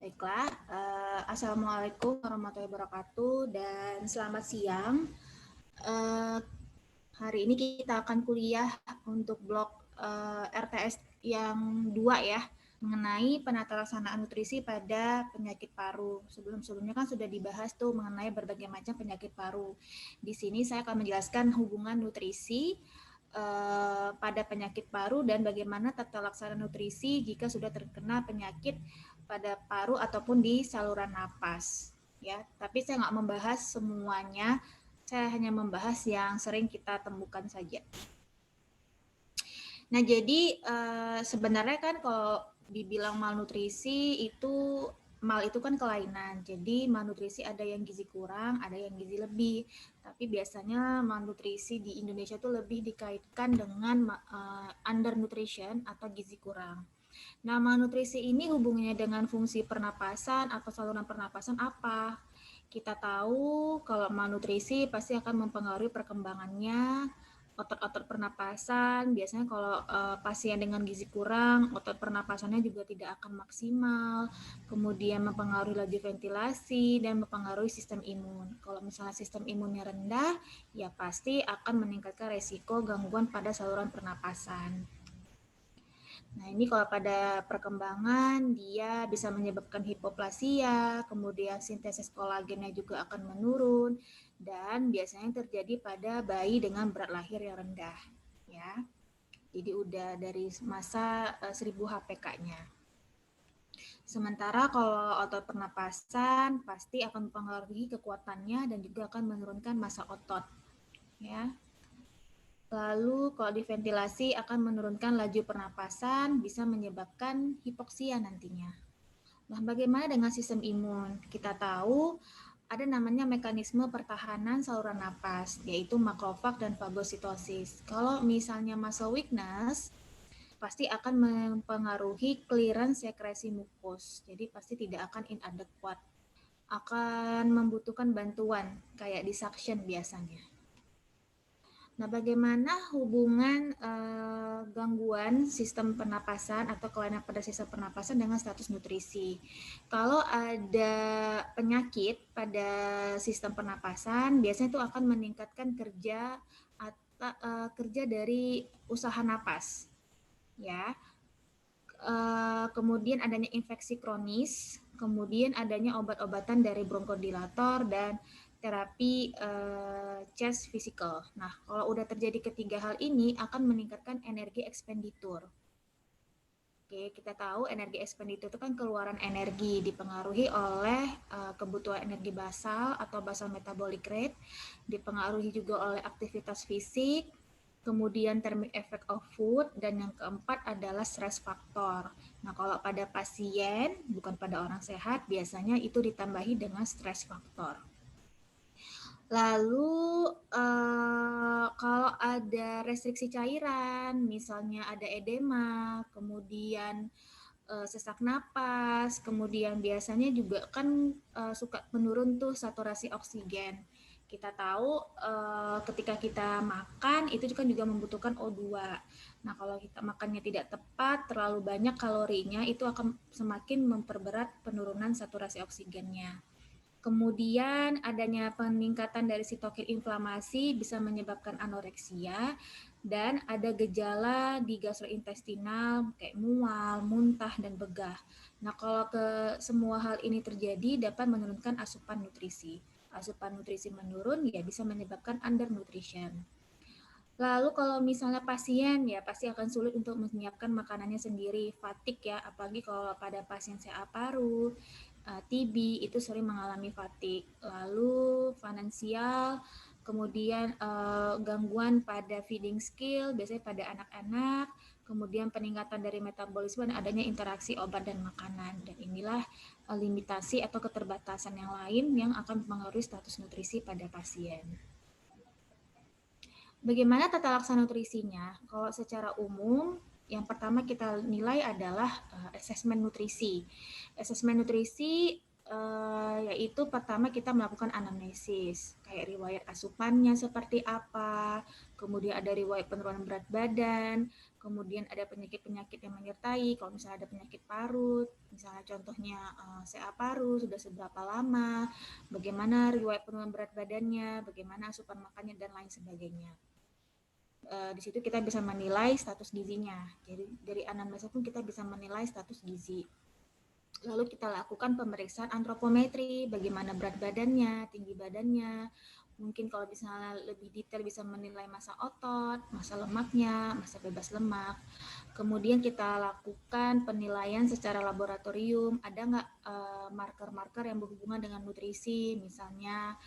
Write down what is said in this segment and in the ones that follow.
Baiklah, Assalamualaikum warahmatullahi wabarakatuh dan selamat siang. Eh, Hari ini kita akan kuliah untuk blok RTS yang 2 ya, mengenai penata laksanaan nutrisi pada penyakit paru. Sebelum-sebelumnya kan sudah dibahas tuh mengenai berbagai macam penyakit paru. Di sini saya akan menjelaskan hubungan nutrisi pada penyakit paru dan bagaimana tata laksana nutrisi jika sudah terkena penyakit pada paru ataupun di saluran napas. Ya, tapi saya nggak membahas semuanya, saya hanya membahas yang sering kita temukan saja. Nah, jadi sebenarnya kan kalau dibilang malnutrisi itu mal itu kan kelainan. Jadi malnutrisi ada yang gizi kurang, ada yang gizi lebih. Tapi biasanya malnutrisi di Indonesia tuh lebih dikaitkan dengan undernutrition atau gizi kurang. Nah, malnutrisi ini hubungannya dengan fungsi pernapasan atau saluran pernapasan apa? Kita tahu kalau malnutrisi pasti akan mempengaruhi perkembangannya otot-otot pernapasan. Biasanya kalau pasien dengan gizi kurang, otot pernapasannya juga tidak akan maksimal. Kemudian mempengaruhi laju ventilasi dan mempengaruhi sistem imun. Kalau misalnya sistem imunnya rendah, ya pasti akan meningkatkan resiko gangguan pada saluran pernapasan. Nah, ini kalau pada perkembangan dia bisa menyebabkan hipoplasia, kemudian sintesis kolagennya juga akan menurun dan biasanya terjadi pada bayi dengan berat lahir yang rendah, ya. Jadi udah dari masa 1000 HPK-nya. Sementara kalau otot pernapasan pasti akan mempengaruhi kekuatannya dan juga akan menurunkan massa otot, ya. Lalu kalau diventilasi akan menurunkan laju pernapasan, bisa menyebabkan hipoksia nantinya. Nah, bagaimana dengan sistem imun? Kita tahu ada namanya mekanisme pertahanan saluran napas, yaitu makrofag dan fagositosis. Kalau misalnya muscle weakness, pasti akan mempengaruhi clearance sekresi mukus. Jadi pasti tidak akan inadequate. Akan membutuhkan bantuan kayak di suction biasanya. Nah, bagaimana hubungan gangguan sistem pernapasan atau kelainan pada sistem pernapasan dengan status nutrisi? Kalau ada penyakit pada sistem pernapasan, biasanya itu akan meningkatkan kerja atau kerja dari usaha napas, ya. Kemudian adanya infeksi kronis, kemudian adanya obat-obatan dari bronkodilator dan terapi chest physical. Nah, kalau udah terjadi ketiga hal ini akan meningkatkan energi ekspenditur. Oke, kita tahu energi ekspenditur itu kan keluaran energi dipengaruhi oleh kebutuhan energi basal atau basal metabolic rate, dipengaruhi juga oleh aktivitas fisik, kemudian thermic effect of food, dan yang keempat adalah stress factor. Nah, kalau pada pasien, bukan pada orang sehat, biasanya itu ditambahi dengan stress factor. Lalu kalau ada restriksi cairan, misalnya ada edema, kemudian sesak napas, kemudian biasanya juga kan suka menurun tuh saturasi oksigen. Kita tahu ketika kita makan itu kan juga membutuhkan O2. Nah, kalau kita makannya tidak tepat, terlalu banyak kalorinya, itu akan semakin memperberat penurunan saturasi oksigennya. Kemudian adanya peningkatan dari sitokin inflamasi bisa menyebabkan anoreksia dan ada gejala di gastrointestinal kayak mual, muntah, dan begah. Nah, kalau semua hal ini terjadi dapat menurunkan asupan nutrisi. Asupan nutrisi menurun ya bisa menyebabkan undernutrition. Lalu kalau misalnya pasien ya pasti akan sulit untuk menyiapkan makanannya sendiri, fatigue ya, apalagi kalau pada pasien CA paru, TB itu sering mengalami fatigue. Lalu finansial, kemudian gangguan pada feeding skill, biasanya pada anak-anak, kemudian peningkatan dari metabolisme dan adanya interaksi obat dan makanan. Dan inilah limitasi atau keterbatasan yang lain yang akan mempengaruhi status nutrisi pada pasien. Bagaimana tata laksana nutrisinya? Kalau secara umum, yang pertama kita nilai adalah asesmen nutrisi. Asesmen nutrisi yaitu pertama kita melakukan anamnesis, kayak riwayat asupannya seperti apa, kemudian ada riwayat penurunan berat badan, kemudian ada penyakit-penyakit yang menyertai, kalau misalnya ada penyakit parut, misalnya contohnya CA paru, sudah seberapa lama, bagaimana riwayat penurunan berat badannya, bagaimana asupan makannya, dan lain sebagainya. Di situ kita bisa menilai status gizinya. Jadi dari anamnesis pun kita bisa menilai status gizi. Lalu kita lakukan pemeriksaan antropometri, bagaimana berat badannya, tinggi badannya. Mungkin kalau misalnya lebih detail bisa menilai massa otot, massa lemaknya, massa bebas lemak. Kemudian kita lakukan penilaian secara laboratorium, ada nggak marker-marker yang berhubungan dengan nutrisi, misalnya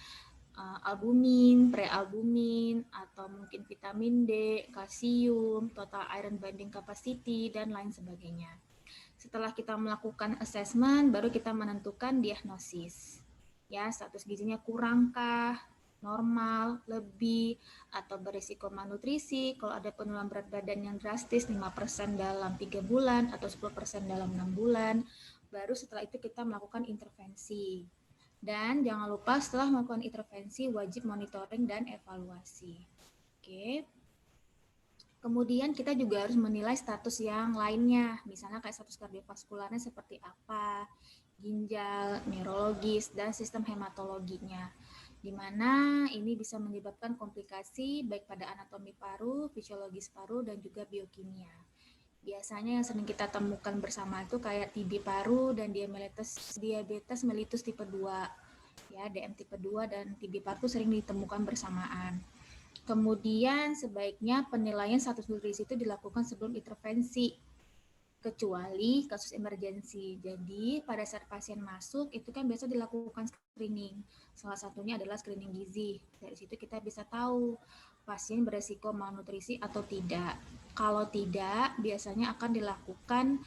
albumin, prealbumin, atau mungkin vitamin D, kalsium, total iron binding capacity, dan lain sebagainya. Setelah kita melakukan assessment, baru kita menentukan diagnosis. Ya, status gizinya kurangkah, normal, lebih, atau berisiko malnutrisi. Kalau ada penurunan berat badan yang drastis 5% dalam 3 bulan atau 10% dalam 6 bulan, baru setelah itu kita melakukan intervensi. Dan jangan lupa setelah melakukan intervensi wajib monitoring dan evaluasi. Oke. Kemudian kita juga harus menilai status yang lainnya, misalnya kayak status kardiovaskularnya seperti apa, ginjal, neurologis, dan sistem hematologinya. Di mana ini bisa menyebabkan komplikasi baik pada anatomi paru, fisiologis paru, dan juga biokimia. Biasanya yang sering kita temukan bersama itu kayak TB paru dan diabetes mellitus tipe 2. Ya, DM tipe 2 dan TB paru sering ditemukan bersamaan. Kemudian sebaiknya penilaian status nutrisi itu dilakukan sebelum intervensi, kecuali kasus emergensi. Jadi pada saat pasien masuk itu kan biasa dilakukan screening. Salah satunya adalah screening gizi. Dari situ kita bisa tahu pasien beresiko malnutrisi atau tidak. Kalau tidak, biasanya akan dilakukan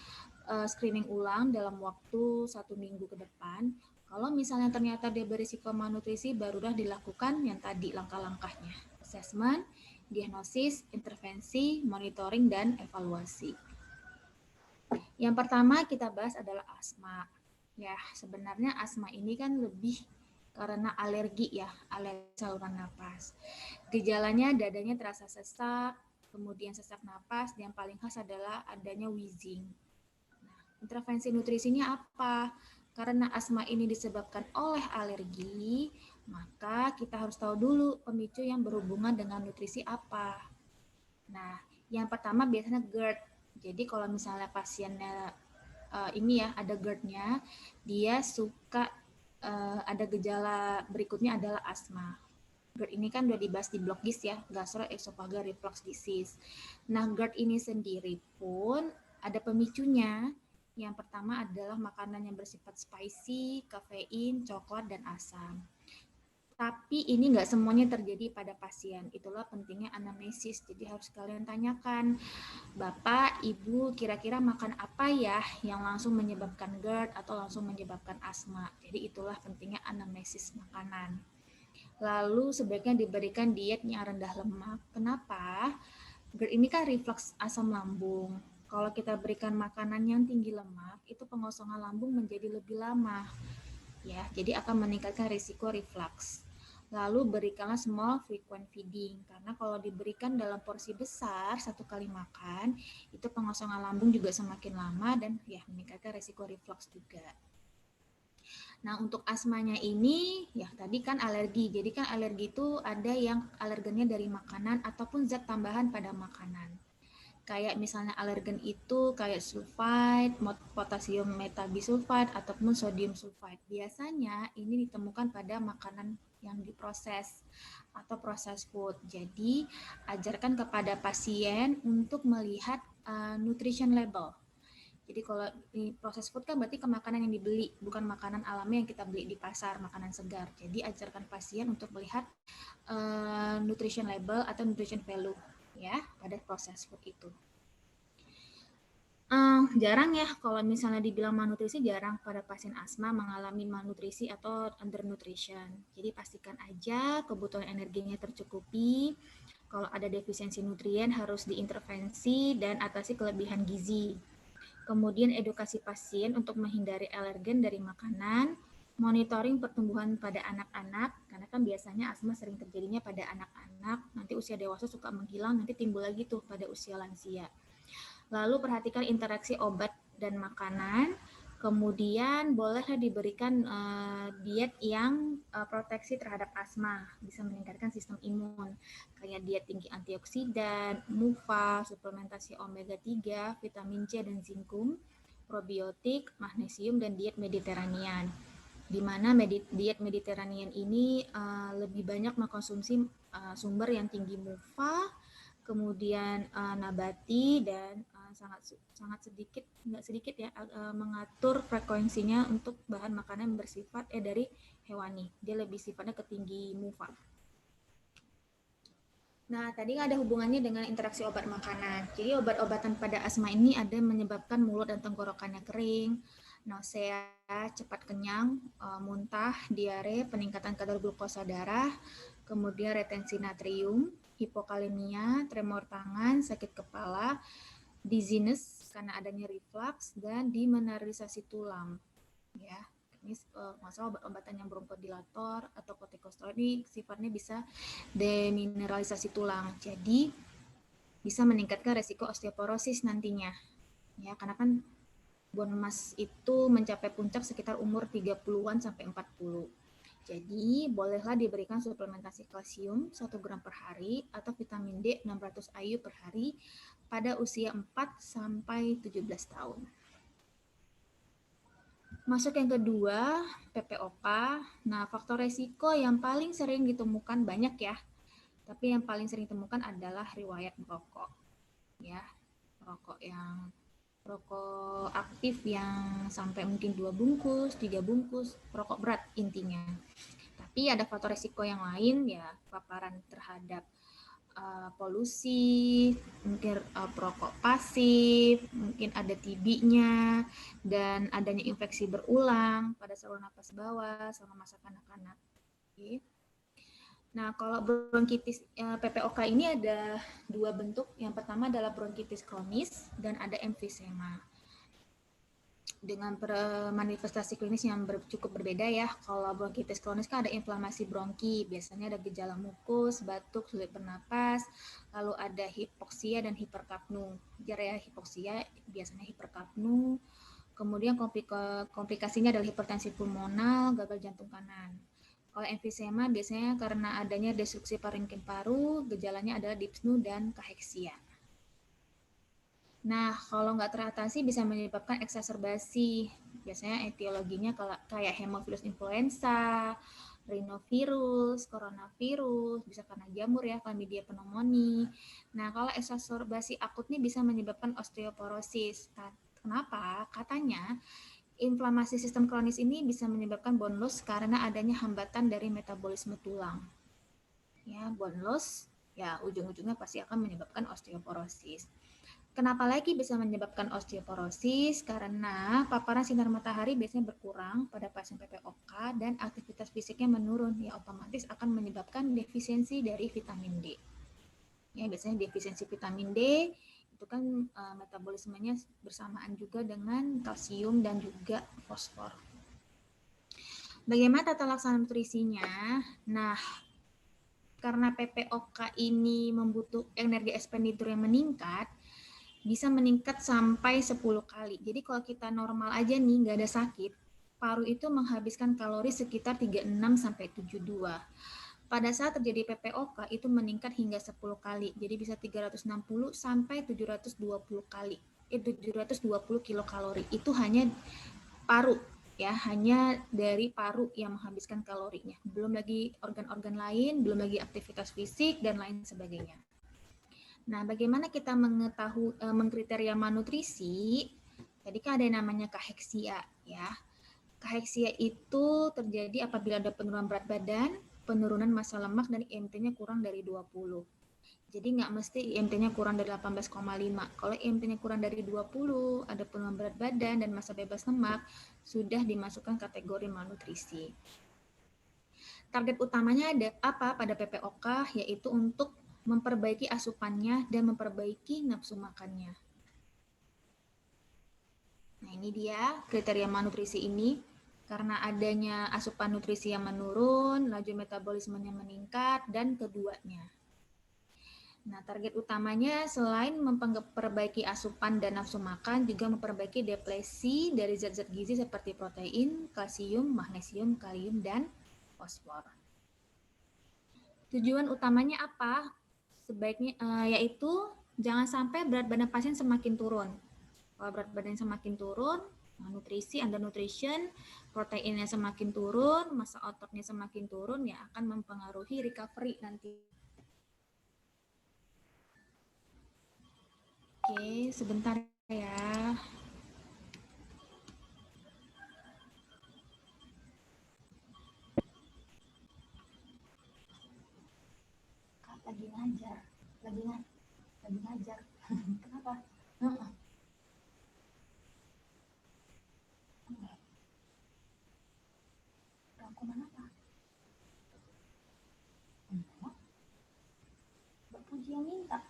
screening ulang dalam waktu 1 minggu ke depan. Kalau misalnya ternyata dia berisiko malnutrisi, barulah dilakukan yang tadi langkah-langkahnya. Assessment, diagnosis, intervensi, monitoring, dan evaluasi. Yang pertama kita bahas adalah asma. Ya, sebenarnya asma ini kan lebih karena alergi ya, alergi saluran napas. Gejalanya dadanya terasa sesak, kemudian sesak napas, yang paling khas adalah adanya wheezing. Nah, intervensi nutrisinya apa? Karena asma ini disebabkan oleh alergi, maka kita harus tahu dulu pemicu yang berhubungan dengan nutrisi apa. Nah, yang pertama biasanya GERD. Jadi kalau misalnya pasiennya ini ya ada GERD-nya, dia suka ada gejala berikutnya adalah asma. GERD ini kan udah dibahas di blog GIS ya, gastroesophageal reflux disease. Nah, GERD ini sendiri pun ada pemicunya. Yang pertama adalah makanan yang bersifat spicy, kafein, coklat, dan asam. Tapi ini nggak semuanya terjadi pada pasien. Itulah pentingnya anamnesis. Jadi harus kalian tanyakan, Bapak, Ibu, kira-kira makan apa ya yang langsung menyebabkan GERD atau langsung menyebabkan asma. Jadi itulah pentingnya anamnesis makanan. Lalu sebaiknya diberikan diet yang rendah lemak. Kenapa? GERD ini kan reflux asam lambung. Kalau kita berikan makanan yang tinggi lemak, itu pengosongan lambung menjadi lebih lama. Ya, jadi akan meningkatkan risiko reflux. Lalu berikanlah small frequent feeding, karena kalau diberikan dalam porsi besar satu kali makan, itu pengosongan lambung juga semakin lama dan ya meningkatkan risiko reflux juga. Nah, untuk asmanya ini, ya tadi kan alergi. Jadi kan alergi itu ada yang alergennya dari makanan ataupun zat tambahan pada makanan. Kayak misalnya alergen itu kayak sulfite, potasium metabisulfite, ataupun sodium sulfite. Biasanya ini ditemukan pada makanan yang diproses atau processed food. Jadi, ajarkan kepada pasien untuk melihat nutrition label. Jadi kalau di proses food kan berarti ke makanan yang dibeli, bukan makanan alami yang kita beli di pasar, makanan segar. Jadi ajarkan pasien untuk melihat nutrition label atau nutrition value ya pada proses food itu. Jarang ya kalau misalnya dibilang malnutrisi, jarang pada pasien asma mengalami malnutrisi atau undernutrition. Jadi pastikan aja kebutuhan energinya tercukupi. Kalau ada defisiensi nutrien harus diintervensi dan atasi kelebihan gizi. Kemudian edukasi pasien untuk menghindari alergen dari makanan, monitoring pertumbuhan pada anak-anak, karena kan biasanya asma sering terjadinya pada anak-anak, nanti usia dewasa suka menghilang, nanti timbul lagi tuh pada usia lansia. Lalu perhatikan interaksi obat dan makanan, kemudian bolehlah diberikan diet yang proteksi terhadap asma, bisa meningkatkan sistem imun, kayak diet tinggi antioksidan, MUFA, suplementasi omega 3, vitamin C dan zinkum, probiotik, magnesium, dan diet Mediterranean, di mana diet Mediterranean ini lebih banyak mengkonsumsi sumber yang tinggi MUFA, kemudian nabati, dan sangat sedikit, nggak sedikit ya, mengatur frekuensinya untuk bahan makanan yang bersifat dari hewani. Dia lebih sifatnya ke tinggi MUFA. Nah, tadi ada hubungannya dengan interaksi obat makanan. Jadi obat-obatan pada asma ini ada menyebabkan mulut dan tenggorokannya kering, nausea, cepat kenyang, muntah, diare, peningkatan kadar glukosa darah, kemudian retensi natrium, hipokalemia, tremor tangan, sakit kepala, dizziness karena adanya reflux, dan demineralisasi tulang. Ya, ini masalah obat-obatan yang bronchodilator atau kortikosteroid ini sifatnya bisa demineralisasi tulang. Jadi bisa meningkatkan resiko osteoporosis nantinya. Ya, karena kan bone mass itu mencapai puncak sekitar umur 30-an sampai 40. Jadi, bolehlah diberikan suplementasi kalsium 1 gram per hari atau vitamin D 600 IU per hari pada usia 4 sampai 17 tahun. Masuk yang kedua, PPOK. Nah, faktor resiko yang paling sering ditemukan banyak ya, tapi yang paling sering ditemukan adalah riwayat merokok. Ya, rokok aktif yang sampai mungkin 2 bungkus, 3 bungkus, rokok berat intinya. Tapi ada faktor resiko yang lain ya, paparan terhadap polusi, mungkin perokok pasif, mungkin ada TB-nya, dan adanya infeksi berulang pada saluran napas bawah selama masa kanak-kanak. Oke. Nah, kalau bronkitis PPOK ini ada dua bentuk. Yang pertama adalah bronkitis kronis dan ada emfisema. Dengan manifestasi klinis yang cukup berbeda ya. Kalau bronkitis kronis kan ada inflamasi bronki, biasanya ada gejala mukus, batuk, sulit bernapas, lalu ada hipoksia dan hiperkapnu. Gejala hipoksia biasanya hiperkapnu, kemudian komplikasinya adalah hipertensi pulmonal, gagal jantung kanan. Kalau emfisema biasanya karena adanya destruksi parenkim paru, gejalanya adalah dyspnea dan kaheksia. Nah, kalau nggak teratasi bisa menyebabkan eksaserbasi. Biasanya etiologinya kayak hemophilus influenza, rhinovirus, coronavirus, bisa karena jamur ya, chlamydia pneumoniae. Nah, kalau eksaserbasi akut ini bisa menyebabkan osteoporosis. Kenapa? Katanya inflamasi sistem kronis ini bisa menyebabkan bone loss karena adanya hambatan dari metabolisme tulang. Ya, bone loss ya ujung-ujungnya pasti akan menyebabkan osteoporosis. Kenapa lagi bisa menyebabkan osteoporosis? Karena paparan sinar matahari biasanya berkurang pada pasien PPOK dan aktivitas fisiknya menurun, ya otomatis akan menyebabkan defisiensi dari vitamin D. Ya, biasanya defisiensi vitamin D itu kan metabolismenya bersamaan juga dengan kalsium dan juga fosfor. Bagaimana tata laksana nutrisinya? Nah, karena PPOK ini membutuhkan energi ekspenditur yang meningkat, bisa meningkat sampai 10 kali. Jadi kalau kita normal aja nih, nggak ada sakit, paru itu menghabiskan kalori sekitar 36 sampai 72. Pada saat terjadi PPOK itu meningkat hingga 10 kali. Jadi bisa 360 sampai 720 kali. 720 kilokalori. Itu hanya paru ya, hanya dari paru yang menghabiskan kalorinya. Belum lagi organ-organ lain, belum lagi aktivitas fisik dan lain sebagainya. Nah, bagaimana kita mengkriteria malnutrisi? Tadi kan ada yang namanya kaheksia ya. Kaheksia itu terjadi apabila ada penurunan berat badan, penurunan massa lemak, dan IMT-nya kurang dari 20. Jadi nggak mesti IMT-nya kurang dari 18,5. Kalau IMT-nya kurang dari 20, ada penurunan berat badan dan massa bebas lemak, sudah dimasukkan kategori malnutrisi. Target utamanya ada apa pada PPOK? Yaitu untuk memperbaiki asupannya dan memperbaiki nafsu makannya. Nah, ini dia kriteria malnutrisi ini. karena adanya asupan nutrisi yang menurun, laju metabolismenya meningkat, dan keduanya. Nah, target utamanya selain memperbaiki asupan dan nafsu makan, juga memperbaiki depresi dari zat-zat gizi seperti protein, kalsium, magnesium, kalium, dan fosfor. Tujuan utamanya apa? Sebaiknya yaitu jangan sampai berat badan pasien semakin turun. Kalau berat badan semakin turun, nutrisi, undernutrition, proteinnya semakin turun, massa ototnya semakin turun, ya akan mempengaruhi recovery nanti. Oke, sebentar ya. Kak, lagi ngajar. Lagi ngajar. Kenapa? Rangkuman apa? Enggak. Mbak Puji yang minta.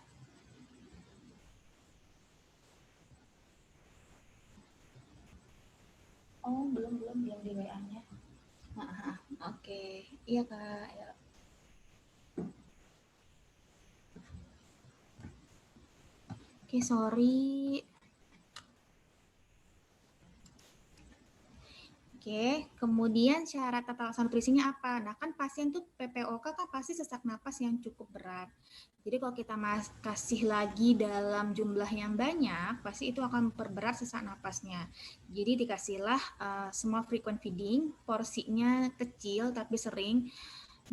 Oh, belum di WA-nya. Oke. Iya, Kak. Ya. Oke, sorry. Oke, kemudian syarat tata laksana nutrisinya apa? Nah, kan pasien tuh PPOK kan pasti sesak napas yang cukup berat. Jadi kalau kita kasih lagi dalam jumlah yang banyak, pasti itu akan memperberat sesak napasnya. Jadi dikasihlah small frequent feeding, porsinya kecil tapi sering,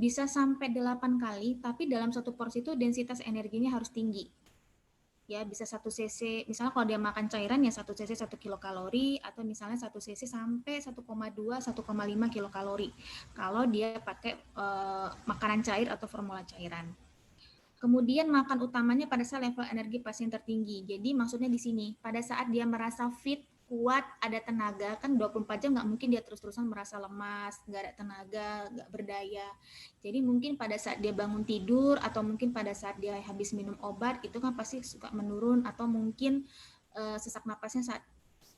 bisa sampai 8 kali, tapi dalam satu porsi itu densitas energinya harus tinggi. Ya bisa 1 cc, misalnya kalau dia makan cairan ya 1 cc 1 kilokalori, atau misalnya 1 cc sampai 1,2 1,5 kilokalori kalau dia pakai makanan cair atau formula cairan. Kemudian makan utamanya pada saat level energi pasien tertinggi. Jadi maksudnya di sini, pada saat dia merasa fit, kuat, ada tenaga, kan 24 jam nggak mungkin dia terus-terusan merasa lemas, nggak ada tenaga, nggak berdaya. Jadi mungkin pada saat dia bangun tidur, atau mungkin pada saat dia habis minum obat, itu kan pasti suka menurun, atau mungkin sesak napasnya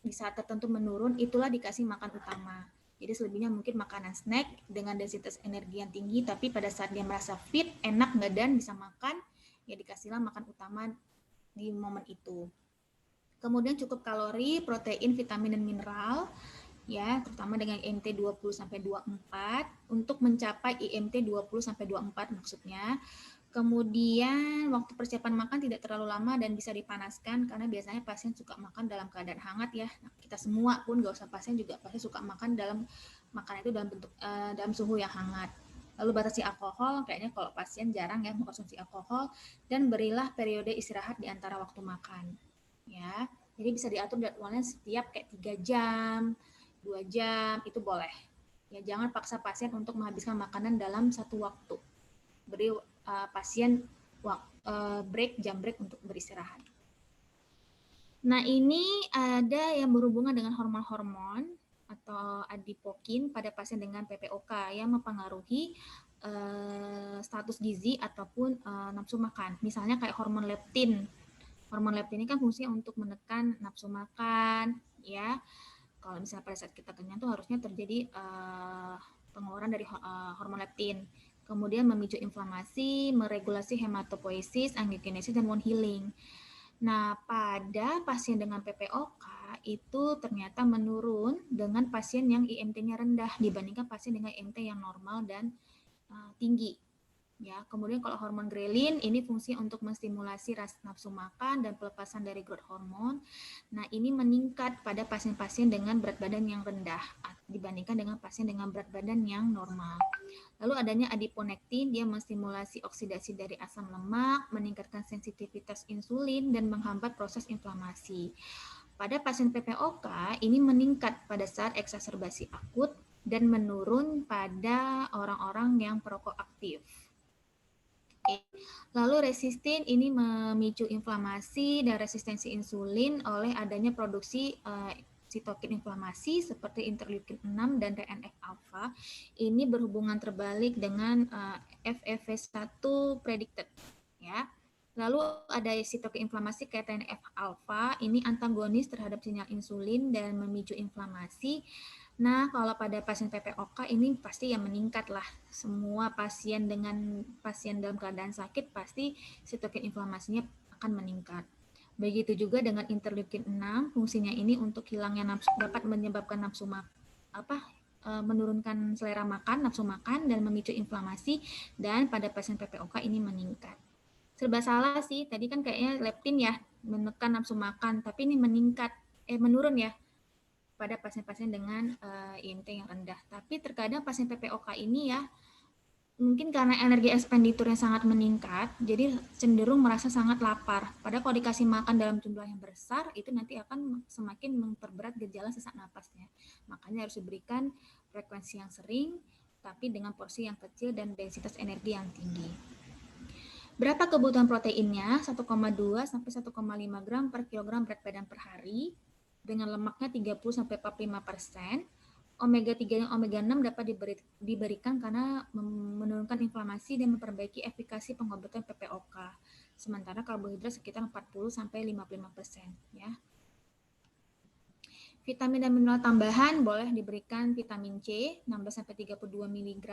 di saat tertentu menurun, itulah dikasih makan utama. Jadi selebihnya mungkin makanan snack dengan densitas energi yang tinggi, tapi pada saat dia merasa fit, enak badan, bisa makan, ya dikasihlah makan utama di momen itu. Kemudian cukup kalori, protein, vitamin, dan mineral, ya, terutama dengan IMT 20-24 untuk mencapai IMT 20-24 maksudnya. Kemudian waktu persiapan makan tidak terlalu lama dan bisa dipanaskan, karena biasanya pasien suka makan dalam keadaan hangat ya. Nah, kita semua pun gak usah pasien juga pasti suka makan dalam makanan itu dalam bentuk dalam suhu yang hangat. Lalu batasi alkohol, kayaknya kalau pasien jarang ya mengkonsumsi alkohol, dan berilah periode istirahat di antara waktu makan. Ya, jadi bisa diatur jadwalnya setiap kayak 3 jam, 2 jam itu boleh. Ya, jangan paksa pasien untuk menghabiskan makanan dalam satu waktu. Beri pasien break, jam break untuk beristirahat. Nah, ini ada yang berhubungan dengan hormon-hormon atau adipokin pada pasien dengan PPOK yang mempengaruhi status gizi ataupun nafsu makan. Misalnya kayak hormon leptin. Hormon leptin ini kan fungsinya untuk menekan nafsu makan, ya. Kalau misalnya pada saat kita kenyang tuh harusnya terjadi pengeluaran dari hormon leptin. Kemudian memicu inflamasi, meregulasi hematopoiesis, angiogenesis, dan wound healing. Nah, pada pasien dengan PPOK itu ternyata menurun dengan pasien yang IMT-nya rendah dibandingkan pasien dengan IMT yang normal dan tinggi. Ya, kemudian kalau hormon grelin ini fungsi untuk menstimulasi rasa nafsu makan dan pelepasan dari growth hormone. Nah, ini meningkat pada pasien-pasien dengan berat badan yang rendah dibandingkan dengan pasien dengan berat badan yang normal. Lalu adanya adiponektin, dia menstimulasi oksidasi dari asam lemak, meningkatkan sensitivitas insulin, dan menghambat proses inflamasi. Pada pasien PPOK, ini meningkat pada saat eksaserbasi akut dan menurun pada orang-orang yang perokok aktif. Lalu resistin ini memicu inflamasi dan resistensi insulin oleh adanya produksi sitokin inflamasi seperti interleukin 6 dan TNF alpha. Ini berhubungan terbalik dengan FEV1 predicted, ya. Lalu ada sitokin inflamasi kayak TNF alpha, ini antagonis terhadap sinyal insulin dan memicu inflamasi. Nah, kalau pada pasien PPOK ini pasti yang meningkat lah. Semua pasien dalam keadaan sakit pasti sitokin inflamasinya akan meningkat. Begitu juga dengan interleukin 6, fungsinya ini untuk hilangnya nafsu, dapat menyebabkan nafsu menurunkan selera makan, nafsu makan, dan memicu inflamasi, dan pada pasien PPOK ini meningkat. Serba salah sih, tadi kan kayaknya leptin ya, menekan nafsu makan, tapi ini menurun ya, pada pasien-pasien dengan IMT yang rendah. Tapi terkadang pasien PPOK ini ya, mungkin karena energi ekspenditurnya sangat meningkat, jadi cenderung merasa sangat lapar. Padahal kalau dikasih makan dalam jumlah yang besar, itu nanti akan semakin memperberat gejala sesak napasnya. Makanya harus diberikan frekuensi yang sering, tapi dengan porsi yang kecil dan densitas energi yang tinggi. Berapa kebutuhan proteinnya? 1,2 sampai 1,5 gram per kilogram berat badan per hari, dengan lemaknya 30 sampai 45%. Omega 3 dan omega 6 dapat diberikan karena menurunkan inflamasi dan memperbaiki efikasi pengobatan PPOK. Sementara karbohidrat sekitar 40 sampai 55% ya. Vitamin dan mineral tambahan boleh diberikan vitamin C 16 sampai 32 mg,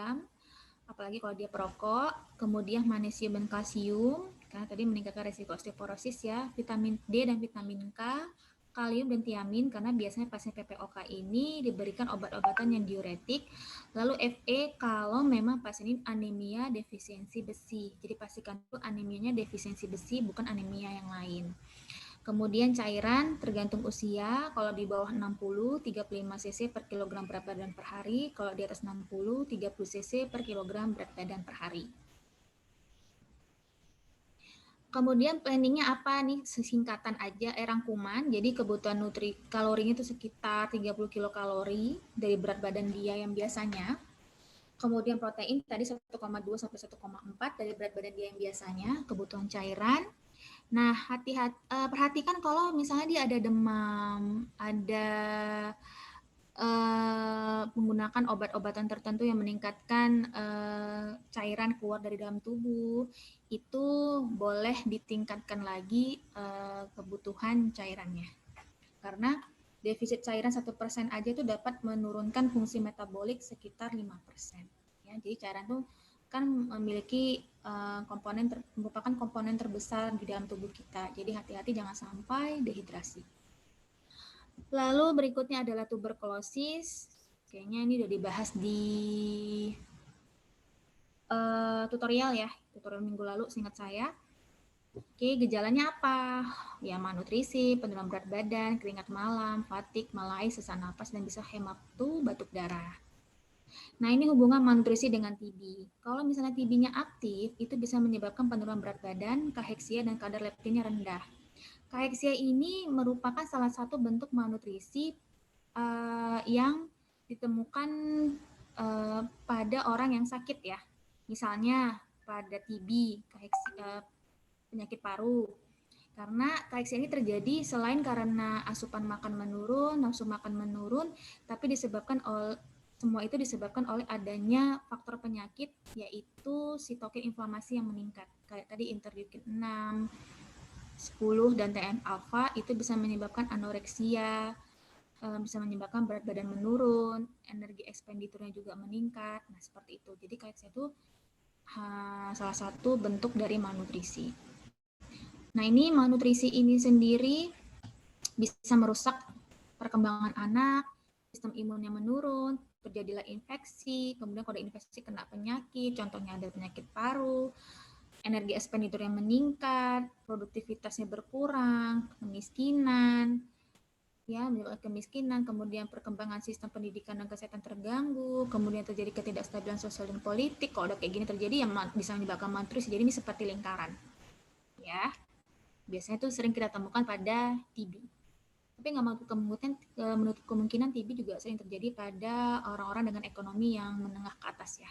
apalagi kalau dia perokok, kemudian magnesium dan kalsium, karena tadi meningkatkan resiko osteoporosis ya, vitamin D dan vitamin K, kalium dan tiamin, karena biasanya pasien PPOK ini diberikan obat-obatan yang diuretik, lalu Fe kalau memang pasien ini anemia defisiensi besi, jadi pastikan itu anemianya defisiensi besi, bukan anemia yang lain. Kemudian cairan tergantung usia, kalau di bawah 60, 35 cc per kilogram berat badan per hari, kalau di atas 60, 30 cc per kilogram berat badan per hari. Kemudian planningnya apa nih? Sesingkatan aja, rangkuman. Jadi kebutuhan kalorinya itu sekitar 30 kilokalori dari berat badan dia yang biasanya. Kemudian protein tadi 1,2 sampai 1,4 dari berat badan dia yang biasanya. Kebutuhan cairan. Nah, perhatikan kalau misalnya dia ada demam, ada menggunakan obat-obatan tertentu yang meningkatkan cairan keluar dari dalam tubuh, itu boleh ditingkatkan lagi kebutuhan cairannya. Karena defisit cairan 1% aja itu dapat menurunkan fungsi metabolik sekitar 5%. Ya, jadi cairan itu kan memiliki merupakan komponen terbesar di dalam tubuh kita. Jadi hati-hati jangan sampai dehidrasi. Lalu berikutnya adalah tuberkulosis. Kayaknya ini udah dibahas di tutorial ya, tutorial minggu lalu seingat saya. Oke, gejalanya apa? Ya, malnutrisi, penurunan berat badan, keringat malam, fatigue, malaise, sesak napas, dan bisa hematu, batuk darah. Nah, ini hubungan malnutrisi dengan TB. Kalau misalnya TB-nya aktif, itu bisa menyebabkan penurunan berat badan, kaheksia, dan kadar leptinnya rendah. Kaheksia ini merupakan salah satu bentuk malnutrisi yang ditemukan pada orang yang sakit ya. Misalnya pada TB, penyakit paru. Karena kaheksia ini terjadi selain karena asupan makan menurun, nafsu makan menurun, tapi semua itu disebabkan oleh adanya faktor penyakit, yaitu sitokin inflamasi yang meningkat. Kayak tadi interleukin 6, 10, dan TNF-alpha itu bisa menyebabkan anoreksia, bisa menyebabkan berat badan menurun, energi ekspenditurnya juga meningkat. Nah, seperti itu. Jadi kaheksia itu salah satu bentuk dari malnutrisi. Nah, ini malnutrisi ini sendiri bisa merusak perkembangan anak, sistem imunnya menurun, terjadilah infeksi, kemudian kalau ada infeksi kena penyakit, contohnya ada penyakit paru, energi ekspenditur yang meningkat, produktivitasnya berkurang, kemiskinan, ya menyebabkan kemiskinan, kemudian perkembangan sistem pendidikan dan kesehatan terganggu, kemudian terjadi ketidakstabilan sosial dan politik. Kalau udah kayak gini terjadi, yang bisa menyebabkan malnutrisi. Jadi ini seperti lingkaran, ya. Biasanya itu sering kita temukan pada TB. Tapi nggak menutup kemungkinan TB juga sering terjadi pada orang-orang dengan ekonomi yang menengah ke atas ya,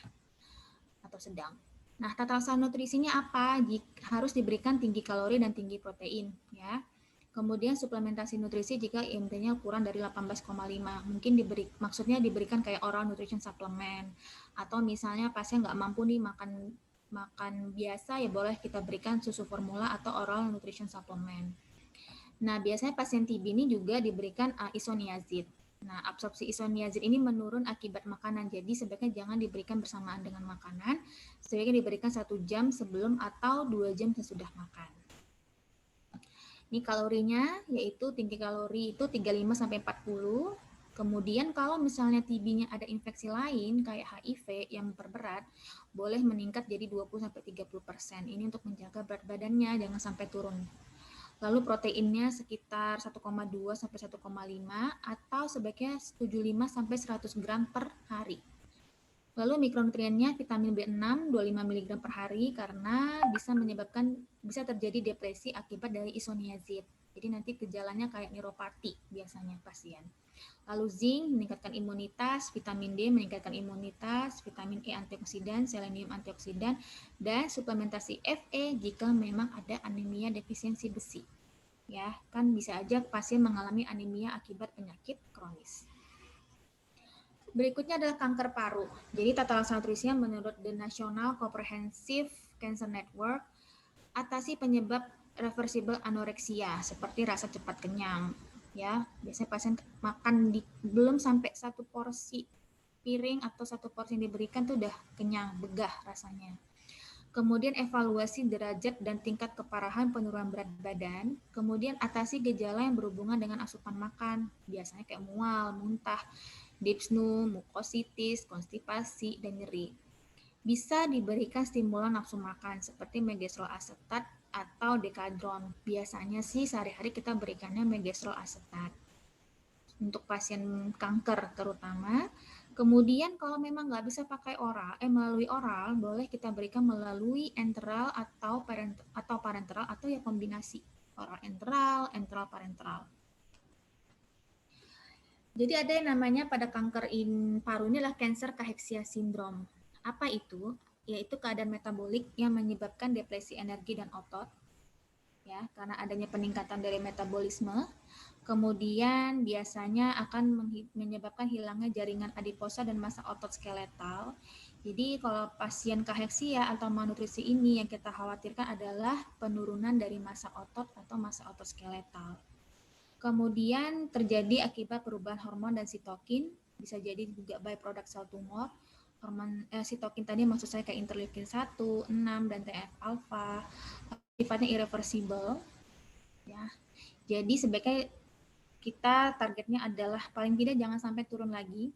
atau sedang. Nah, tata laksana nutrisinya apa? Harus diberikan tinggi kalori dan tinggi protein ya. Kemudian suplementasi nutrisi jika IMT-nya kurang dari 18,5. Mungkin maksudnya diberikan kayak oral nutrition supplement. Atau misalnya pasien nggak mampu nih makan biasa, ya boleh kita berikan susu formula atau oral nutrition supplement. Nah, biasanya pasien TB ini juga diberikan isoniazid. Nah, absorpsi isoniazid ini menurun akibat makanan, jadi sebaiknya jangan diberikan bersamaan dengan makanan, sebaiknya diberikan 1 jam sebelum atau 2 jam sesudah makan. Ini kalorinya yaitu tinggi kalori itu 35 sampai 40. Kemudian kalau misalnya TB-nya ada infeksi lain kayak HIV yang memperberat, boleh meningkat jadi 20 sampai 30%. Ini untuk menjaga berat badannya jangan sampai turun. Lalu proteinnya sekitar 1,2 sampai 1,5 atau sebaiknya 75 sampai 100 gram per hari. Lalu mikronutriennya vitamin B6 25 mg per hari karena bisa terjadi depresi akibat dari isoniazid. Jadi nanti gejalanya kayak neuropati biasanya pasien. Lalu zinc meningkatkan imunitas, vitamin D meningkatkan imunitas, vitamin E antioksidan, selenium antioksidan, dan suplementasi Fe jika memang ada anemia defisiensi besi. Ya, kan bisa aja pasien mengalami anemia akibat penyakit kronis. Berikutnya adalah kanker paru. Jadi tata laksana nutrisinya menurut The National Comprehensive Cancer Network, atasi penyebab reversible anoreksia seperti rasa cepat kenyang. Ya, biasanya pasien makan belum sampai 1 porsi piring atau 1 porsi yang diberikan tuh udah kenyang, begah rasanya. Kemudian evaluasi derajat dan tingkat keparahan penurunan berat badan. Kemudian atasi gejala yang berhubungan dengan asupan makan, biasanya kayak mual, muntah, dyspnea, mukositis, konstipasi, dan nyeri. Bisa diberikan stimulan nafsu makan seperti megestrol asetat atau dekadron. Biasanya sih sehari-hari kita berikannya megestrol asetat untuk pasien kanker terutama. Kemudian kalau memang nggak bisa pakai melalui oral, boleh kita berikan melalui enteral atau parenteral atau ya kombinasi oral enteral parenteral. Jadi ada yang namanya pada kanker paru ini adalah cancer cachexia syndrome. Apa itu? Yaitu keadaan metabolik yang menyebabkan depresi energi dan otot, ya, karena adanya peningkatan dari metabolisme. Kemudian biasanya akan menyebabkan hilangnya jaringan adiposa dan massa otot skeletal. Jadi kalau pasien kaheksia atau malnutrisi ini yang kita khawatirkan adalah penurunan dari massa otot atau massa otot skeletal. Kemudian terjadi akibat perubahan hormon dan sitokin, bisa jadi juga byproduct sel tumor. Hormon sitokin tadi maksud saya kayak interleukin 1, 6, dan TNF-alpha, sifatnya irreversible. Ya. Jadi sebaiknya kita targetnya adalah paling tidak jangan sampai turun lagi.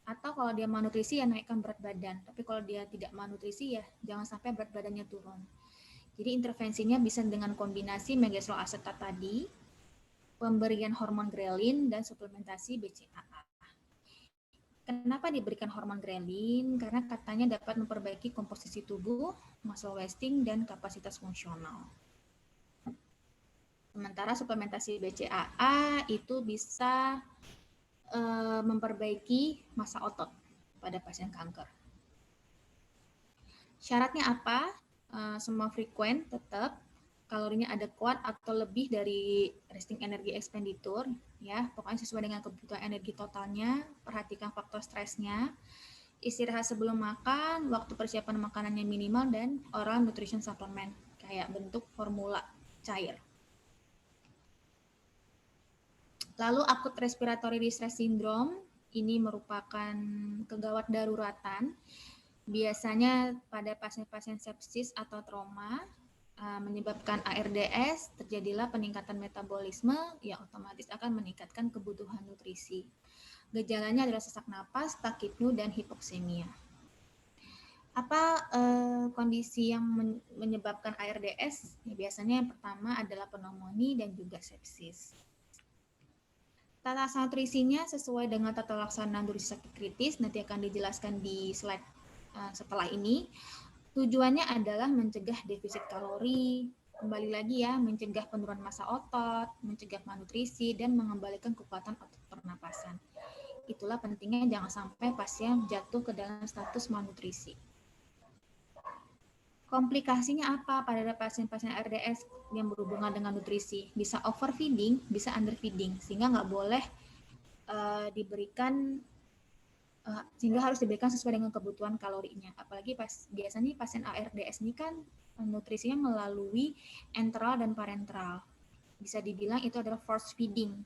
Atau kalau dia malnutrisi ya naikkan berat badan. Tapi kalau dia tidak malnutrisi ya jangan sampai berat badannya turun. Jadi intervensinya bisa dengan kombinasi megestrol asetat tadi, pemberian hormon grelin, dan suplementasi BCAA. Kenapa diberikan hormon grelin? Karena katanya dapat memperbaiki komposisi tubuh, muscle wasting, dan kapasitas fungsional. Sementara suplementasi BCAA itu bisa memperbaiki massa otot pada pasien kanker. Syaratnya apa? Semua frekuen tetap, kalorinya adekuat atau lebih dari resting energy expenditure, ya, pokoknya sesuai dengan kebutuhan energi totalnya, perhatikan faktor stresnya, istirahat sebelum makan, waktu persiapan makanannya minimal, dan oral nutrition supplement, kayak bentuk formula cair. Lalu akut respiratory distress syndrome, ini merupakan kegawat daruratan, biasanya pada pasien-pasien sepsis atau trauma, menyebabkan ARDS, terjadilah peningkatan metabolisme, yang otomatis akan meningkatkan kebutuhan nutrisi. Gejalanya adalah sesak napas, takipnu, dan hipoksemia. Apa kondisi yang menyebabkan ARDS? Ya, biasanya yang pertama adalah pneumonia dan juga sepsis. Tata laksana nutrisinya sesuai dengan tata laksana nutrisi sakit kritis, nanti akan dijelaskan di slide setelah ini. Tujuannya adalah mencegah defisit kalori, kembali lagi ya, mencegah penurunan massa otot, mencegah malnutrisi, dan mengembalikan kekuatan otot pernapasan. Itulah pentingnya jangan sampai pasien jatuh ke dalam status malnutrisi. Komplikasinya apa pada pasien-pasien RDS yang berhubungan dengan nutrisi? Bisa overfeeding, bisa underfeeding, sehingga nggak boleh sehingga harus diberikan sesuai dengan kebutuhan kalorinya. Apalagi biasanya pasien ARDS ini kan nutrisinya melalui enteral dan parenteral. Bisa dibilang itu adalah force feeding.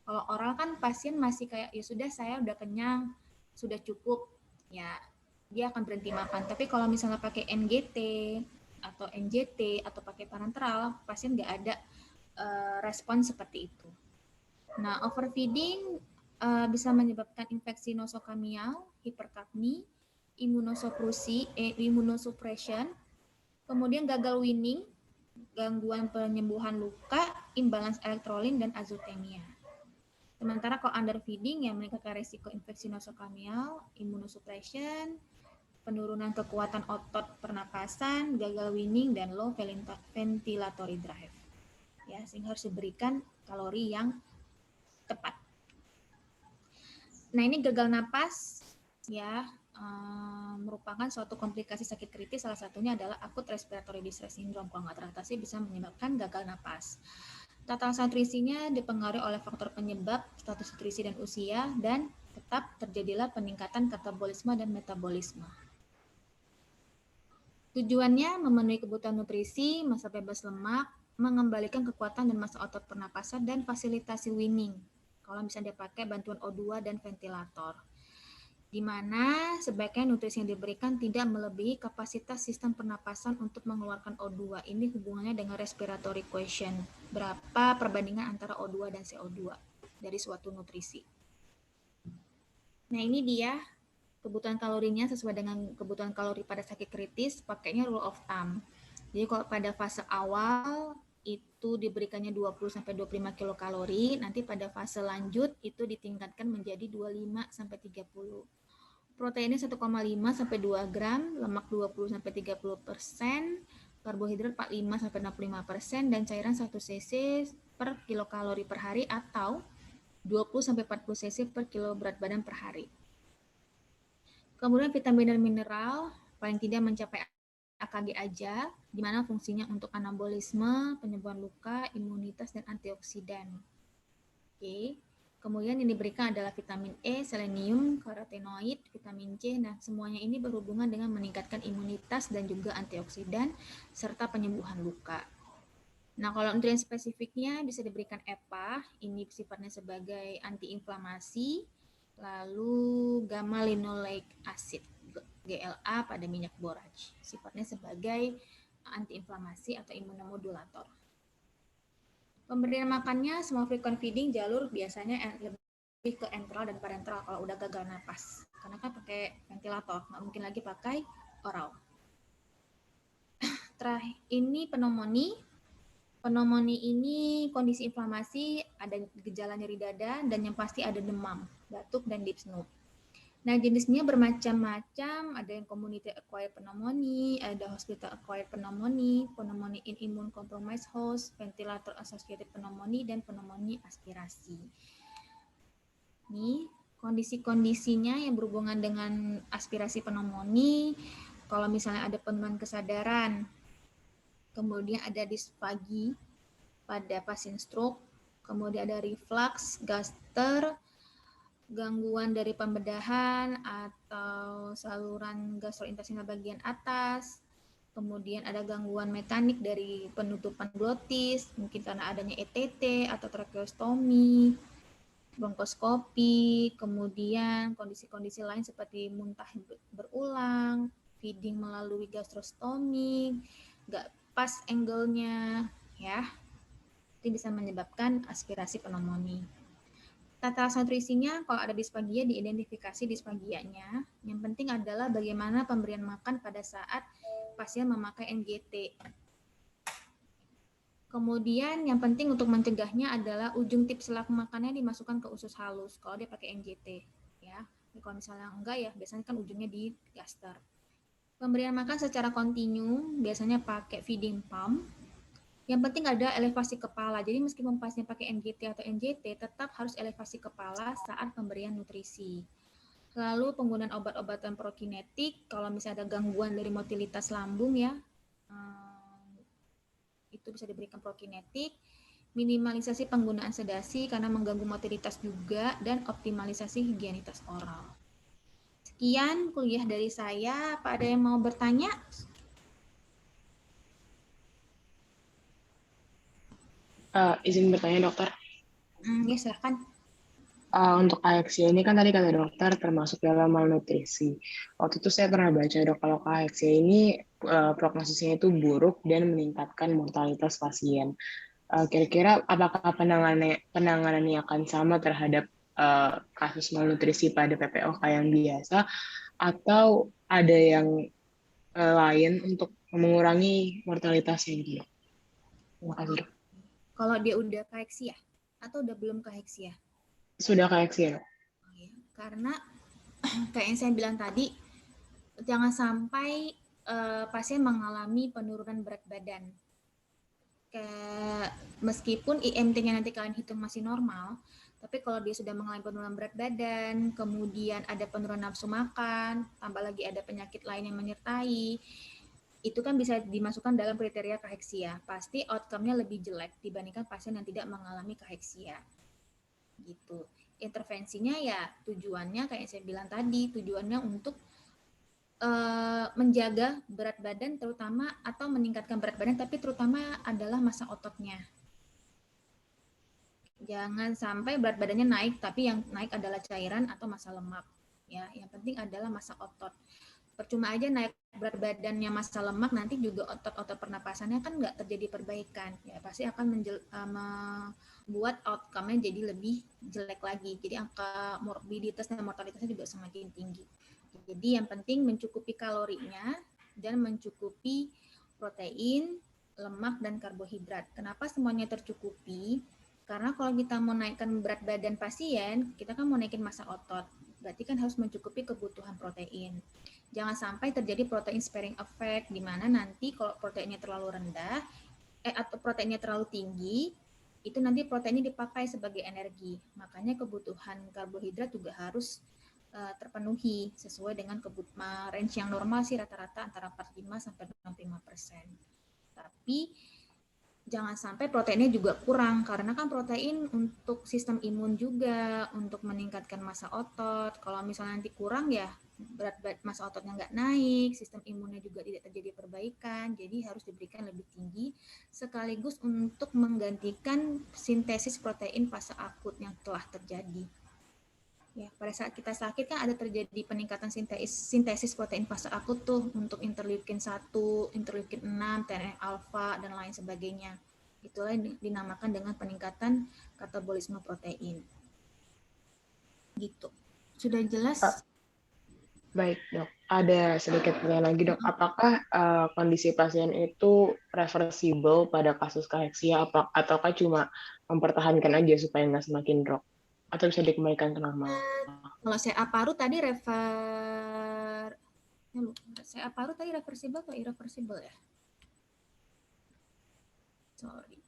Kalau oral kan pasien masih kayak ya sudah saya udah kenyang, sudah cukup, ya dia akan berhenti makan. Tapi kalau misalnya pakai NGT atau NJT atau pakai parenteral, pasien nggak ada respon seperti itu. Nah, overfeeding bisa menyebabkan infeksi nosokamial, hiperkapni, immunosuppression, kemudian gagal weaning, gangguan penyembuhan luka, imbalance elektrolin, dan azotemia. Sementara kalau underfeeding yang meningkatkan resiko infeksi nosokamial, immunosuppression, penurunan kekuatan otot pernapasan, gagal weaning, dan low ventilatory drive. Ya, sehingga harus diberikan kalori yang tepat. Nah, ini gagal napas ya merupakan suatu komplikasi sakit kritis. Salah satunya adalah acute respiratory distress syndrome. Kalau nggak teratasi bisa menyebabkan gagal napas. Tata nutrisinya dipengaruhi oleh faktor penyebab, status nutrisi dan usia, dan tetap terjadilah peningkatan katabolisme dan metabolisme. Tujuannya memenuhi kebutuhan nutrisi, masa bebas lemak, mengembalikan kekuatan dan masa otot pernapasan, dan fasilitasi weaning. Kalau misalnya dia pakai bantuan O2 dan ventilator. Di mana sebaiknya nutrisi yang diberikan tidak melebihi kapasitas sistem pernapasan untuk mengeluarkan O2. Ini hubungannya dengan respiratory quotient. Berapa perbandingan antara O2 dan CO2 dari suatu nutrisi. Nah, ini dia kebutuhan kalorinya sesuai dengan kebutuhan kalori pada sakit kritis, pakainya rule of thumb. Jadi kalau pada fase awal itu diberikannya 20-25 kilokalori, nanti pada fase lanjut itu ditingkatkan menjadi 25-30. Proteinnya 1,5 sampai 2 gram, lemak 20-30%, karbohidrat 45-65%, dan cairan 1 cc per kilokalori per hari atau 20-40 cc per kilo berat badan per hari. Kemudian vitamin dan mineral paling tidak mencapai AKG aja, di mana fungsinya untuk anabolisme, penyembuhan luka, imunitas, dan antioksidan. Oke. Kemudian yang diberikan adalah vitamin E, selenium, karotenoid, vitamin C. Nah, semuanya ini berhubungan dengan meningkatkan imunitas dan juga antioksidan serta penyembuhan luka. Nah, kalau nutrien spesifiknya bisa diberikan EPA, ini sifatnya sebagai antiinflamasi, lalu gamma linoleic acid, GLA pada minyak borage, sifatnya sebagai antiinflamasi atau imunomodulator. Pemberian makannya small frequent feeding jalur biasanya lebih ke enteral dan parenteral kalau udah gagal napas, karena kan pakai ventilator, nggak mungkin lagi pakai oral. Terakhir ini pneumonia. Pneumonia ini kondisi inflamasi, ada gejala nyeri dada, dan yang pasti ada demam, batuk, dan dyspnea. Nah, jenisnya bermacam-macam, ada yang community acquired pneumonia, ada hospital acquired pneumonia, pneumonia in immune compromised host, ventilator associated pneumonia, dan pneumonia aspirasi. Nih, kondisi-kondisinya yang berhubungan dengan aspirasi pneumonia, kalau misalnya ada penurunan kesadaran, kemudian ada dispagi pada pasien stroke, kemudian ada reflux, gaster, gangguan dari pembedahan atau saluran gastrointestinal bagian atas, kemudian ada gangguan mekanik dari penutupan glotis, mungkin karena adanya ETT atau tracheostomi, bronkoskopi, kemudian kondisi-kondisi lain seperti muntah berulang, feeding melalui gastrostomi, nggak pas angle-nya, ya, itu bisa menyebabkan aspirasi pneumonia. Tata nutrisinya, kalau ada disfagia, diidentifikasi disfagianya. Yang penting adalah bagaimana pemberian makan pada saat pasien memakai NGT. Kemudian yang penting untuk mencegahnya adalah ujung tip selak makannya dimasukkan ke usus halus kalau dia pakai NGT. Ya, kalau misalnya enggak ya biasanya kan ujungnya di gaster. Pemberian makan secara kontinu biasanya pakai feeding pump. Yang penting ada elevasi kepala. Jadi meskipun pasien pakai NGT atau NJT, tetap harus elevasi kepala saat pemberian nutrisi. Lalu penggunaan obat-obatan prokinetik, kalau misalnya ada gangguan dari motilitas lambung ya, itu bisa diberikan prokinetik. Minimalisasi penggunaan sedasi karena mengganggu motilitas juga, dan optimalisasi higienitas oral. Sekian kuliah dari saya. Apa ada yang mau bertanya? Izin bertanya dokter. Ya silahkan. Untuk kaeksia ini kan tadi kata dokter termasuk dalam malnutrisi. Waktu itu saya pernah baca dok kalau kaeksia ini prognosisnya itu buruk dan meningkatkan mortalitas pasien. Kira-kira apakah penanganannya akan sama terhadap kasus malnutrisi pada PPOK yang biasa atau ada yang lain untuk mengurangi mortalitasnya gitu dok? Terima kasih dok. Kalau dia udah kaeksia atau udah belum kaeksia? Sudah kaeksia dok. Karena kayak yang saya bilang tadi, jangan sampai pasien mengalami penurunan berat badan. Meskipun IMT-nya nanti kalian hitung masih normal, tapi kalau dia sudah mengalami penurunan berat badan, kemudian ada penurunan nafsu makan, tambah lagi ada penyakit lain yang menyertai, itu kan bisa dimasukkan dalam kriteria kaheksia. Pasti outcome-nya lebih jelek dibandingkan pasien yang tidak mengalami kaheksia. Gitu. Intervensinya ya tujuannya kayak saya bilang tadi, tujuannya untuk menjaga berat badan terutama atau meningkatkan berat badan tapi terutama adalah massa ototnya. Jangan sampai berat badannya naik tapi yang naik adalah cairan atau massa lemak. Ya, yang penting adalah massa otot. Percuma aja naik berat badannya massa lemak nanti juga otot-otot pernapasannya kan nggak terjadi perbaikan. Ya, pasti akan membuat outcome-nya jadi lebih jelek lagi. Jadi angka morbiditas dan mortalitasnya juga semakin tinggi. Jadi yang penting mencukupi kalorinya dan mencukupi protein, lemak, dan karbohidrat. Kenapa semuanya tercukupi? Karena kalau kita mau naikkan berat badan pasien, kita kan mau naikin massa otot. Berarti kan harus mencukupi kebutuhan protein. Jangan sampai terjadi protein sparing effect, di mana nanti kalau proteinnya terlalu rendah, atau proteinnya terlalu tinggi, itu nanti proteinnya dipakai sebagai energi. Makanya kebutuhan karbohidrat juga harus terpenuhi sesuai dengan range yang normal sih rata-rata antara 45 sampai 65%. Tapi jangan sampai proteinnya juga kurang karena kan protein untuk sistem imun juga untuk meningkatkan massa otot. Kalau misalnya nanti kurang ya berat massa ototnya nggak naik, sistem imunnya juga tidak terjadi perbaikan, jadi harus diberikan lebih tinggi sekaligus untuk menggantikan sintesis protein fase akut yang telah terjadi. Ya, pada saat kita sakit kan ada terjadi peningkatan sintesis protein fase akut tuh untuk interleukin 1, interleukin 6, TNF alfa dan lain sebagainya. Itulah yang dinamakan dengan peningkatan katabolisme protein. Gitu. Sudah jelas? Baik, dok. Ada sedikit pertanyaan lagi, dok. Apakah kondisi pasien itu reversible pada kasus kaheksia, ataukah cuma mempertahankan aja supaya nggak semakin drop? Atau bisa dikembalikan ke normal? Kalau CA paru tadi CA paru tadi reversible atau irreversible ya? Sorry.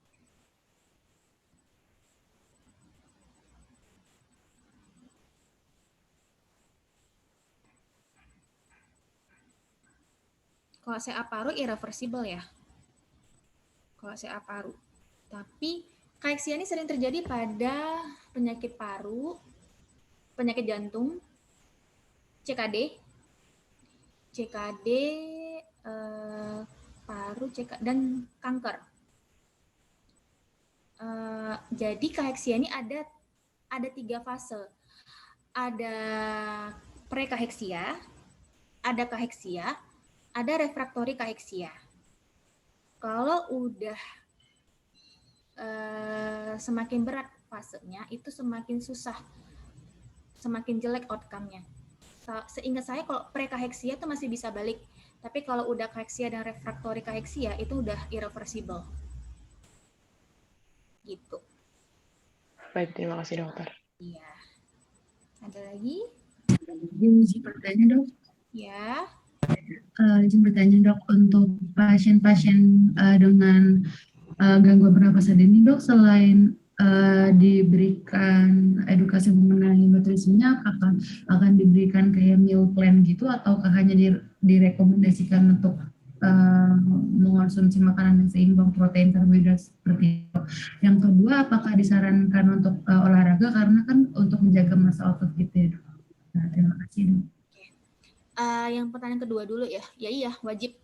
Kalau CA paru irreversible ya. Kalau CA paru. Tapi kaeksia ini sering terjadi pada penyakit paru, penyakit jantung, CKD, CKD paru, dan kanker. Jadi kaeksia ini ada 3 fase. Ada prekaheksia, ada kaheksia, ada refraktori kaheksia. Kalau udah semakin berat fasenya, itu semakin susah, semakin jelek outcome-nya. Seingat saya kalau prekaheksia itu masih bisa balik, tapi kalau udah kaheksia dan refraktori kaheksia itu udah irreversible. Gitu. Baik, terima kasih, dokter. Iya. Ada lagi? Izin bertanya dok. Ya. Izin bertanya dok, untuk pasien-pasien dengan gangguan pernapasan ini dok, selain diberikan edukasi mengenai nutrisinya, apakah akan diberikan kayak meal plan gitu, ataukah hanya direkomendasikan untuk mengonsumsi makanan yang seimbang protein karbohidrat seperti itu. Yang kedua, apakah disarankan untuk olahraga karena kan untuk menjaga massa otot gitu ya dok. Nah, terima kasih dok. Yang pertanyaan kedua dulu ya. Ya iya, wajib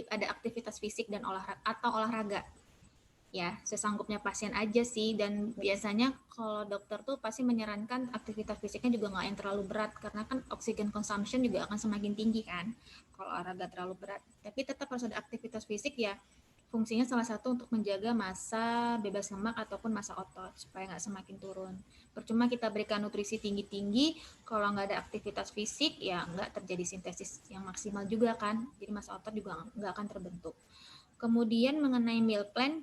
ada aktivitas fisik dan olahraga. ya sesanggupnya pasien aja sih. Dan biasanya kalau dokter tuh pasti menyarankan aktivitas fisiknya juga nggak yang terlalu berat, karena kan oksigen consumption juga akan semakin tinggi kan kalau olahraga terlalu berat. Tapi tetap harus ada aktivitas fisik ya, fungsinya salah satu untuk menjaga massa bebas lemak ataupun massa otot supaya nggak semakin turun. Percuma kita berikan nutrisi tinggi-tinggi kalau nggak ada aktivitas fisik, ya nggak terjadi sintesis yang maksimal juga kan, jadi massa otot juga nggak akan terbentuk. Kemudian mengenai meal plan,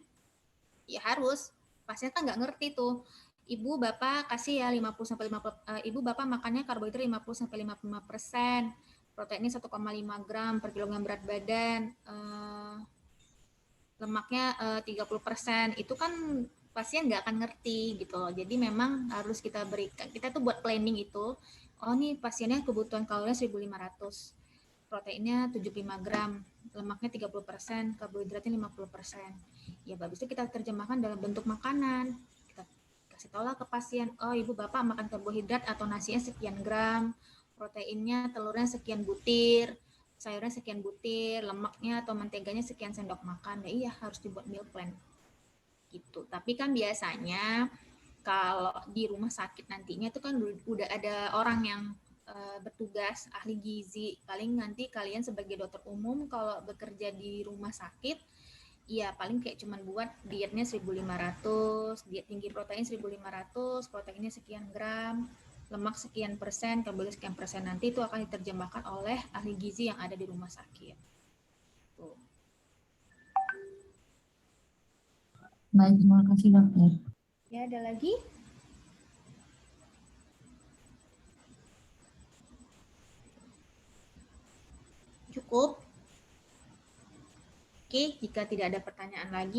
ya harus, pasien kan nggak ngerti tuh, ibu bapak kasih ya 50 sampai 50, ibu bapak makannya karbohidrat 50 sampai 55%, proteinnya 1,5 gram per kilogram berat badan, lemaknya 30%, itu kan pasien nggak akan ngerti gitu loh. Jadi memang harus kita berikan, kita tuh buat planning itu, oh nih pasiennya kebutuhan kalorinya 1.500, proteinnya 75 gram, lemaknya 30%, karbohidratnya 50%. Ya bagus itu kita terjemahkan dalam bentuk makanan. Kita kasih tahu lah ke pasien, oh ibu bapak makan karbohidrat atau nasinya sekian gram, proteinnya telurnya sekian butir, sayurnya sekian butir, lemaknya atau menteganya sekian sendok makan. Ya iya harus dibuat meal plan gitu. Tapi kan biasanya kalau di rumah sakit nantinya itu kan udah ada orang yang bertugas ahli gizi. Paling nanti kalian sebagai dokter umum kalau bekerja di rumah sakit, ya paling kayak cuman buat dietnya 1.500, diet tinggi protein 1.500, proteinnya sekian gram, lemak sekian persen, karbohidrat sekian persen. Nanti itu akan diterjemahkan oleh ahli gizi yang ada di rumah sakit. Tuh. Baik, terima kasih dokter. Ya, ada lagi? Cukup? Oke, jika tidak ada pertanyaan lagi,